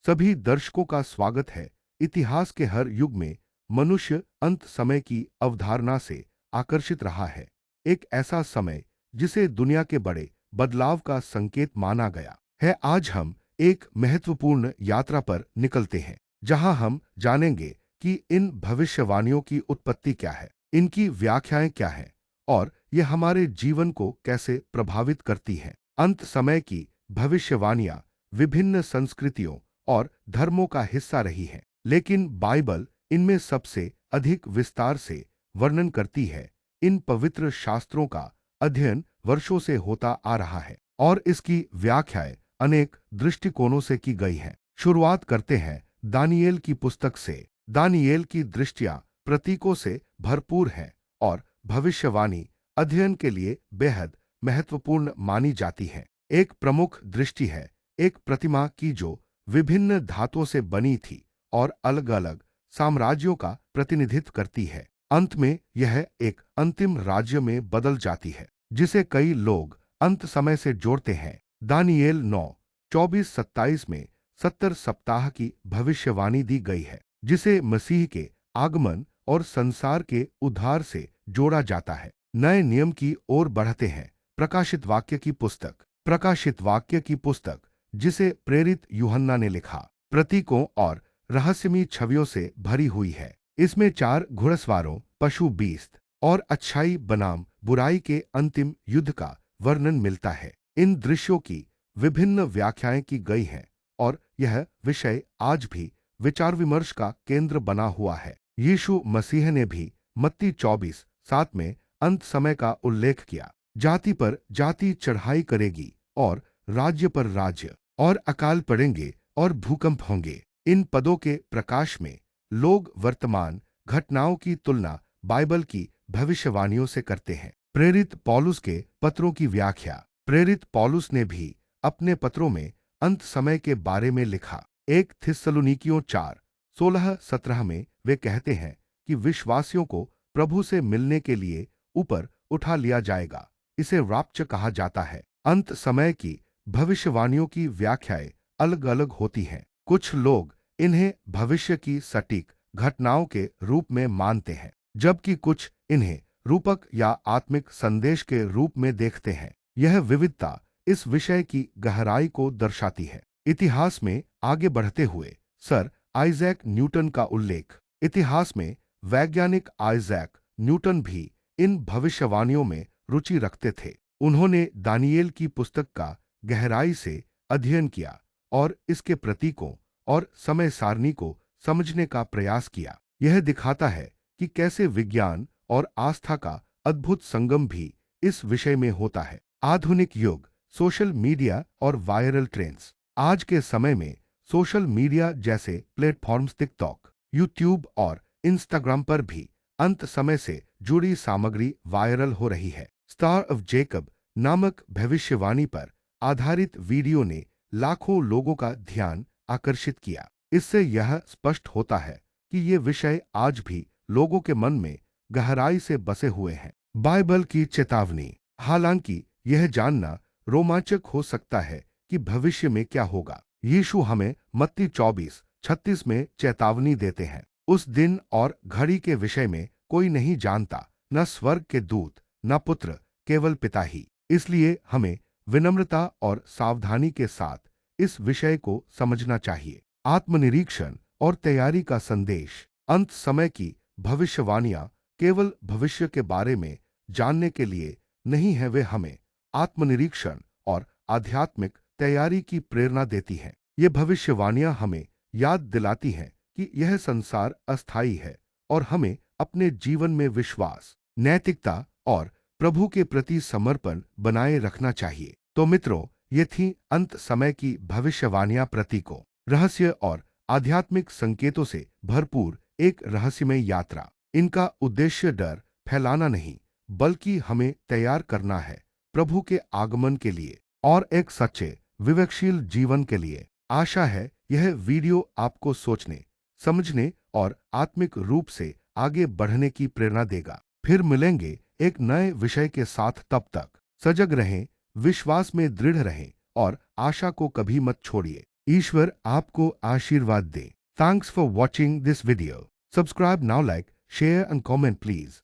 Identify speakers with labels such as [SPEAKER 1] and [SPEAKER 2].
[SPEAKER 1] सभी दर्शकों का स्वागत है। इतिहास के हर युग में मनुष्य अंत समय की अवधारणा से आकर्षित रहा है। एक ऐसा समय जिसे दुनिया के बड़े बदलाव का संकेत माना गया है। आज हम एक महत्वपूर्ण यात्रा पर निकलते हैं, जहां हम जानेंगे कि इन भविष्यवाणियों की उत्पत्ति क्या है, इनकी व्याख्याएं क्या हैं और ये हमारे जीवन को कैसे प्रभावित करती हैं। अंत समय की भविष्यवाणियां विभिन्न संस्कृतियों और धर्मों का हिस्सा रही है, लेकिन बाइबल इनमें सबसे अधिक विस्तार से वर्णन करती है। इन पवित्र शास्त्रों का अध्ययन वर्षों से होता आ रहा है और इसकी व्याख्याएं अनेक दृष्टिकोणों से की गई हैं। शुरुआत करते हैं दानियेल की पुस्तक से। दानियेल की दृष्टियां प्रतीकों से भरपूर हैं और भविष्यवाणी अध्ययन के लिए बेहद महत्वपूर्ण मानी जाती है। एक प्रमुख दृष्टि है एक प्रतिमा की जो विभिन्न धातुओं से बनी थी और अलग-अलग साम्राज्यों का प्रतिनिधित्व करती है। अंत में यह एक अंतिम राज्य में बदल जाती है, जिसे कई लोग अंत समय से जोड़ते हैं। दानियेल 9:24-27 में 70 सप्ताह की भविष्यवाणी दी गई है, जिसे मसीह के आगमन और संसार के उद्धार से जोड़ा जाता है। नए नियम की ओर बढ़ते हैं। प्रकाशित वाक्य की पुस्तक। प्रकाशित वाक्य की पुस्तक, जिसे प्रेरित यूहन्ना ने लिखा, प्रतीकों और रहस्यमयी छवियों से भरी हुई है। इसमें 4 घुड़सवारों, पशु, बीस्त और अच्छाई बनाम बुराई के अंतिम युद्ध का वर्णन मिलता है। इन दृश्यों की विभिन्न व्याख्याएं की गई हैं और यह विषय आज भी विचार विमर्श का केंद्र बना हुआ है। यीशु मसीह ने भी मत्ती 24:7 में अंत समय का उल्लेख किया। जाति पर जाति चढ़ाई करेगी और राज्य पर राज्य, और अकाल पड़ेंगे और भूकंप होंगे। इन पदों के प्रकाश में लोग वर्तमान घटनाओं की तुलना बाइबल की भविष्यवाणियों से करते हैं। प्रेरित पौलुस के पत्रों की व्याख्या। प्रेरित पौलुस ने भी अपने पत्रों में अंत समय के बारे में लिखा। 1 थिस्सलुनीकियों 4:16-17 में वे कहते हैं कि विश्वासियों को प्रभु से मिलने के लिए ऊपर उठा लिया जाएगा। इसे राप्चर कहा जाता है। अंत समय की भविष्यवाणियों की व्याख्याएं अलग अलग होती हैं। कुछ लोग इन्हें भविष्य की सटीक घटनाओं के रूप में मानते हैं, जबकि कुछ इन्हें रूपक या आत्मिक संदेश के रूप में देखते हैं। यह विविधता इस विषय की गहराई को दर्शाती है। इतिहास में आगे बढ़ते हुए सर आइजैक न्यूटन का उल्लेख। इतिहास में वैज्ञानिक आइजैक न्यूटन भी इन भविष्यवाणियों में रुचि रखते थे। उन्होंने दानियेल की पुस्तक का गहराई से अध्ययन किया और इसके प्रतीकों और समय सारणी को समझने का प्रयास किया। यह दिखाता है कि कैसे विज्ञान और आस्था का अद्भुत संगम भी इस विषय में होता है। आधुनिक युग, सोशल मीडिया और वायरल ट्रेंड्स। आज के समय में सोशल मीडिया जैसे प्लेटफॉर्म्स टिकटॉक, यूट्यूब और इंस्टाग्राम पर भी अंत समय से जुड़ी सामग्री वायरल हो रही है। स्टार ऑफ जेकब नामक भविष्यवाणी पर आधारित वीडियो ने लाखों लोगों का ध्यान आकर्षित किया। इससे यह स्पष्ट होता है कि ये विषय आज भी लोगों के मन में गहराई से बसे हुए हैं। बाइबल की चेतावनी। हालांकि यह जानना रोमांचक हो सकता है कि भविष्य में क्या होगा, यीशु हमें मत्ती 24:36 में चेतावनी देते हैं। उस दिन और घड़ी के विषय में कोई नहीं जानता, न स्वर्ग के दूत, न पुत्र, केवल पिता ही। इसलिए हमें विनम्रता और सावधानी के साथ इस विषय को समझना चाहिए। आत्मनिरीक्षण और तैयारी का संदेश। अंत समय की भविष्यवाणियां केवल भविष्य के बारे में जानने के लिए नहीं है, वे हमें आत्मनिरीक्षण और आध्यात्मिक तैयारी की प्रेरणा देती हैं। ये भविष्यवाणियां हमें याद दिलाती हैं कि यह संसार अस्थायी है और हमें अपने जीवन में विश्वास, नैतिकता और प्रभु के प्रति समर्पण बनाए रखना चाहिए। तो मित्रों, ये थी अंत समय की भविष्यवाणियां, प्रतीकों, रहस्य और आध्यात्मिक संकेतों से भरपूर एक रहस्यमय यात्रा। इनका उद्देश्य डर फैलाना नहीं, बल्कि हमें तैयार करना है प्रभु के आगमन के लिए और एक सच्चे विवेकशील जीवन के लिए। आशा है यह वीडियो आपको सोचने, समझने और आत्मिक रूप से आगे बढ़ने की प्रेरणा देगा। फिर मिलेंगे एक नए विषय के साथ। तब तक सजग रहें, विश्वास में दृढ़ रहें और आशा को कभी मत छोड़िए। ईश्वर आपको आशीर्वाद दे। Thanks for watching this video. Subscribe now, like, share and comment please.